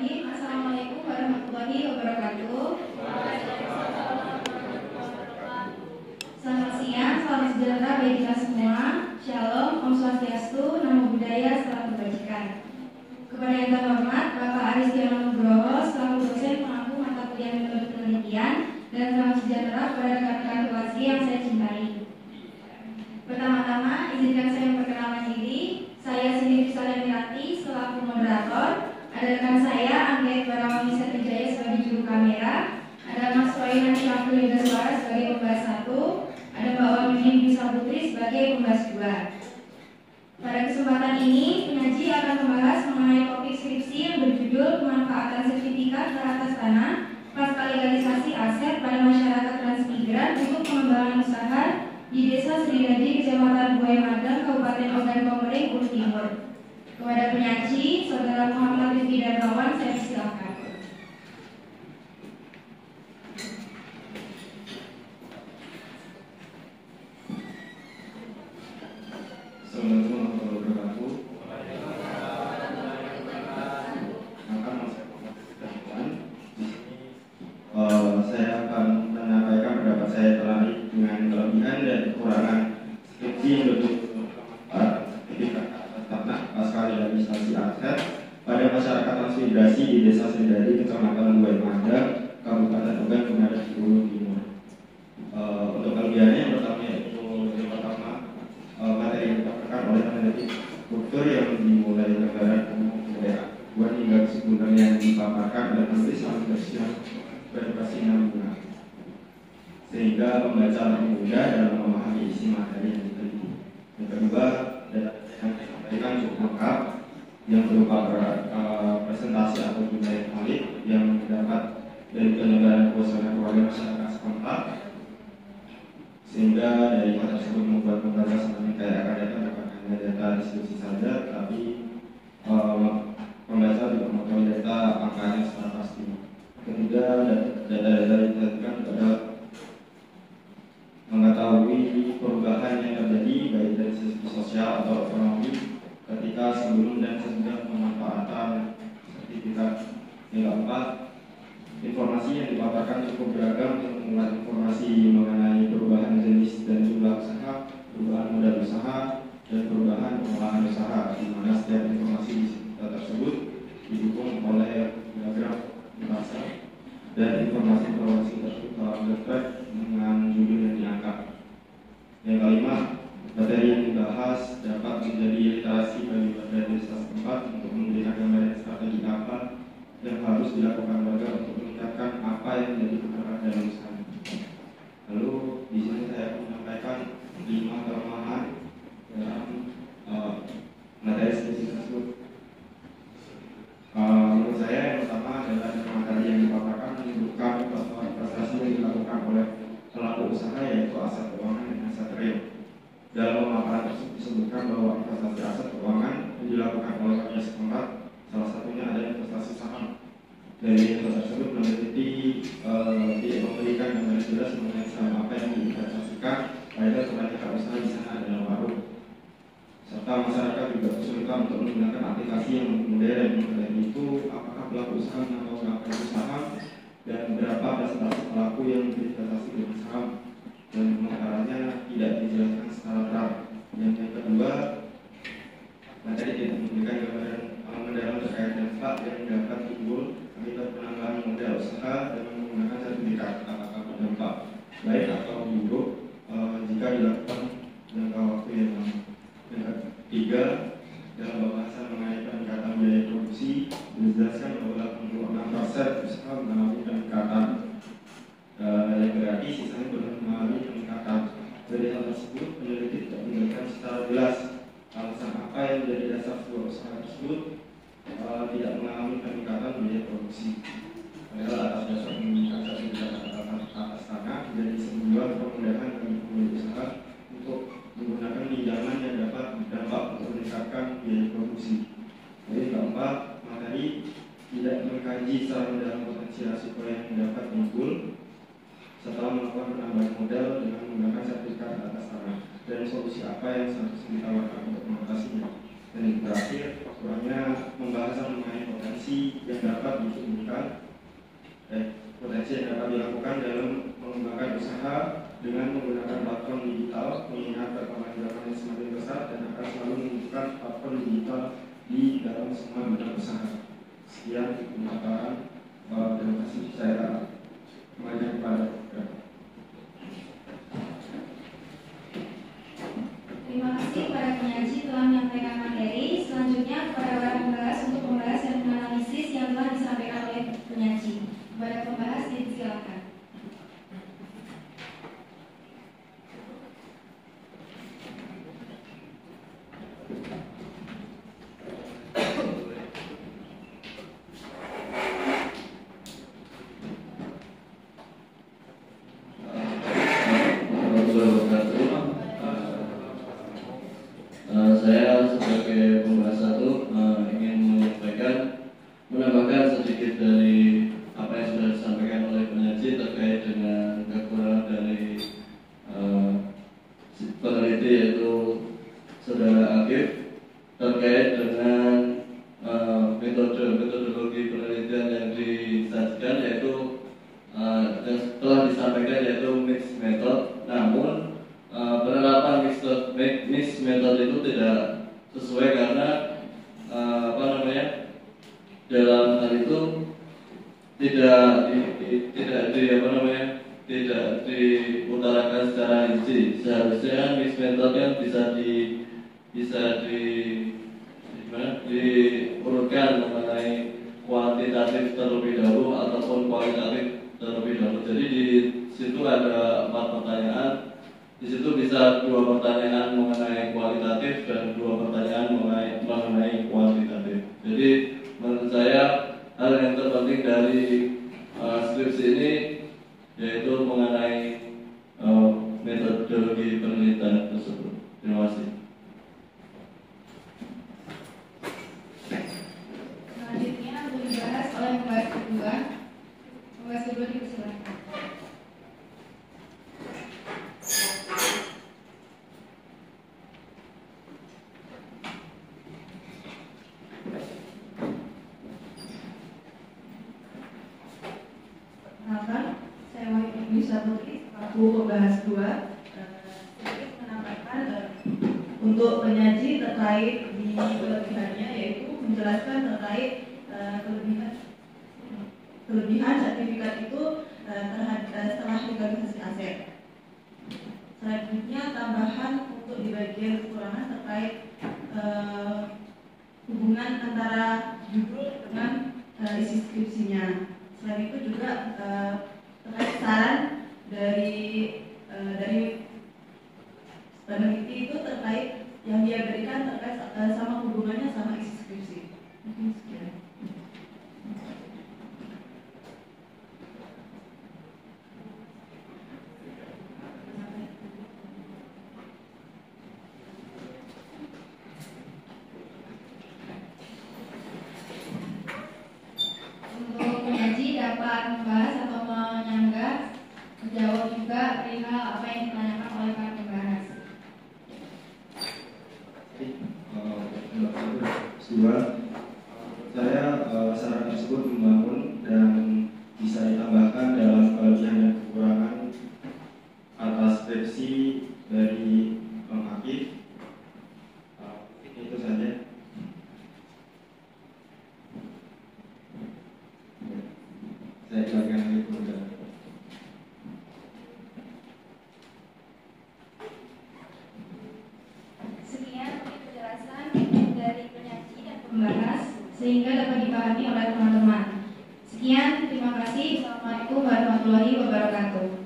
Bismillahirrahmanirrahim. Assalamualaikum warahmatullahi wabarakatuh. Selamat siang, salam sejahtera bagi kita semua. Shalom, Om Swastiastu, Namo Buddhaya, salam kebajikan. Kepada yang terhormat Bapak Aristiono Nugroho selaku dosen pemangku mata kuliah metode penelitian, dan salam sejahtera kepada rekan-rekan kelas yang saya cintai. Pertama-tama, izinkan saya memperkenalkan diri. Saya Cindy Rizalianti selaku moderator. Ada rekan saya Angget Barawang Wijaya sebagai juru kamera. Ada Mas Wainan Syafri Yudhaswara sebagai pembahas 1. Ada Mbak Wahyudin Bisa Putri sebagai pembahas 2. Pada kesempatan ini, penyaji akan membahas mengenai topik skripsi yang berjudul pemanfaatan sertifikat hak atas tanah pasca legalisasi aset pada masyarakat transmigran untuk pengembangan usaha di Desa Sridadi, Kecamatan Buaya Madang, Kabupaten Ogan Komering, Ulu Timur. Kepada penyaji, Saudara Muhammad Rifki Darmawan, saya persilakan. Assalamualaikum warahmatullahi wabarakatuh. Saya akan menyampaikan pendapat saya terkait dengan kelebihan dan kekurangan skripsi yang berbentuk sertifikat tanah pasca legalisasi aset pada masyarakat transmigrasi di Desa Sridadi, Kecamatan Buaya Madang, Kabupaten Ogan Komering, Ulu Timur. Untuk kelebihannya yang pertama yaitu materi yang didapatkan oleh peneliti struktur yang dimulai negara umum daerah hingga kesimpulan yang dipaparkan dan penulis yang beroperasi 6 bulan, sehingga pembaca lebih mudah dalam memahami isi materi yang diteliti. Yang kedua, data yang disampaikan cukup lengkap yang berupa presentasi atau jumlah elektronik yang didapat dari penyelenggaraan kewajiban keluarga masyarakat setempat, sehingga dari hal tersebut membuat pembaca semakin kaya akan data bukan hanya data diskusi saja, tapi pembaca juga mengetahui data angkanya secara pasti. Ketiga, data-data ditentukan pada mengetahui perubahan yang terjadi baik dari sisi sosial atau ekonomi ketika sebelum dan sesudah pemanfaatan sertifikat. Yang keempat, informasi yang dipaparkan cukup beragam untuk mengulas informasi mengenai perubahan jenis dan jumlah usaha, perubahan modal usaha, dan perubahan pengolahan usaha, di mana setiap informasi di tersebut didukung oleh diagram merasa dan informasi tersebut telah terkait dengan judul yang diangkat. Yang kelima, materi yang dibahas dapat menjadi literasi bagi warga desa setempat untuk memberikan gambaran strategi apa yang harus dilakukan warga untuk meningkatkan apa yang menjadi kebutuhan dalam usaha. Lalu di sini saya akan menyampaikan 5 kelemahan dalam materi skripsi tersebut. Menurut saya yang pertama adalah materi yang dipaparkan menunjukkan bahwa prestasi yang dilakukan oleh pelaku usaha yaitu aset keuangan dan aset real. Dalam pemaparan tersebut disebutkan bahwa investasi aset keuangan yang dilakukan oleh warga setempat, salah satunya adalah investasi saham. Dari data tersebut meneliti tidak memberikan gambaran jelas mengenai saham apa yang diinvestasikan, padahal kebanyakan usaha di sana adalah warung. Serta masyarakat juga kesulitan untuk menggunakan aplikasi yang modern. Selain itu, apakah pelaku usaha atau pelaku usaha dan berapa presentasi pelaku yang berinvestasi dengan saham, dan pemaparannya tidak dijelaskan secara terang. Yang kedua, materi tidak memberikan gambaran mendalam terkait dampak yang dapat timbul akibat penambahan modal usaha dengan menggunakan sertifikat, apakah berdampak baik atau buruk jika dilakukan jangka waktu yang lama. Yang ketiga, dalam pembahasan mengenai peningkatan biaya produksi, dijelaskan bahwa 86% usaha mengalami peningkatan, yang berarti sisanya belum mengalami peningkatan. Dari hal tersebut, peneliti tidak menjelaskan secara jelas alasan apa yang menjadi dasar sebuah usaha tersebut tidak mengalami peningkatan biaya produksi. Padahal atas dasar meningkatkan sertifikat atas tanah menjadi sebuah kemudahan bagi pemilik usaha untuk menggunakan pinjaman yang dapat berdampak untuk meningkatkan biaya produksi. Jadi keempat, materi tidak mengkaji secara mendalam potensi risiko yang dapat timbul setelah melakukan penambahan modal dengan menggunakan sertifikat atas tanah, dan solusi apa yang seharusnya ditawarkan untuk mengatasinya. Dan yang terakhir, kurangnya pembahasan mengenai potensi potensi yang dapat dilakukan dalam mengembangkan usaha dengan menggunakan platform digital, mengingat perkembangan zaman yang semakin pesat dan akan selalu membutuhkan platform digital di dalam semua bidang usaha. Sekian pemaparan. Terima kasih. Saya kembali kepada Terima kasih para penyaji telah menyampaikan materi. Selanjutnya kepada para pembahas untuk membahas dan menganalisis yang telah disampaikan oleh penyaji. Kepada pembahas disilakan. Saya sebagai pembahas satu ingin menambahkan sedikit dari apa yang sudah disampaikan oleh penyaji terkait dengan kekurangan dari peneliti yaitu saudara Akif terkait dengan metodologi penelitian yang disajikan yaitu yang telah disampaikan yaitu mixed method. Namun penerapan mixed method itu tidak sesuai karena dalam hal itu tidak diutarakan secara rinci. Seharusnya mixed method yang bisa diurutkan mengenai kuantitatif terlebih dahulu ataupun kualitatif terlebih dahulu. Jadi di situ ada 4 pertanyaan. Di situ bisa 2 pertanyaan mengenai kualitatif dan 2 pertanyaan mengenai kuantitatif. Jadi menurut saya hal yang terpenting dari skripsi ini yaitu mengenai metodologi penelitian tersebut. Terima kasih. Selanjutnya untuk dibahas oleh pembahas kedua. Pembahas kedua dipersilakan. Saya Wahyu Bisa Putri, aku pembahas 2. Sedikit menambahkan untuk penyaji terkait di kelebihannya, yaitu menjelaskan terkait kelebihan sertifikat itu setelah legalisasi aset. Selanjutnya tambahan untuk di bagian kekurangan terkait hubungan antara judul dengan isi skripsinya. Selain itu juga terkait saran dari peneliti itu terkait yang dia berikan terkait sama hubungannya sama isi skripsi. Mungkin sekian. Untuk penyaji dapat membahas atau menyanggah, menjawab juga perihal apa yang ditanyakan oleh para pembahas. Saya saran tersebut membangun dan bisa ditambahkan dalam kelebihan dan kekurangan atas skripsi dari Akif. Itu saja. Saya jelaskan lagi kemudian. Sekian penjelasan dari penyaji dan pembahas sehingga dapat dipahami oleh teman-teman. Sekian, terima kasih. Assalamualaikum warahmatullahi wabarakatuh.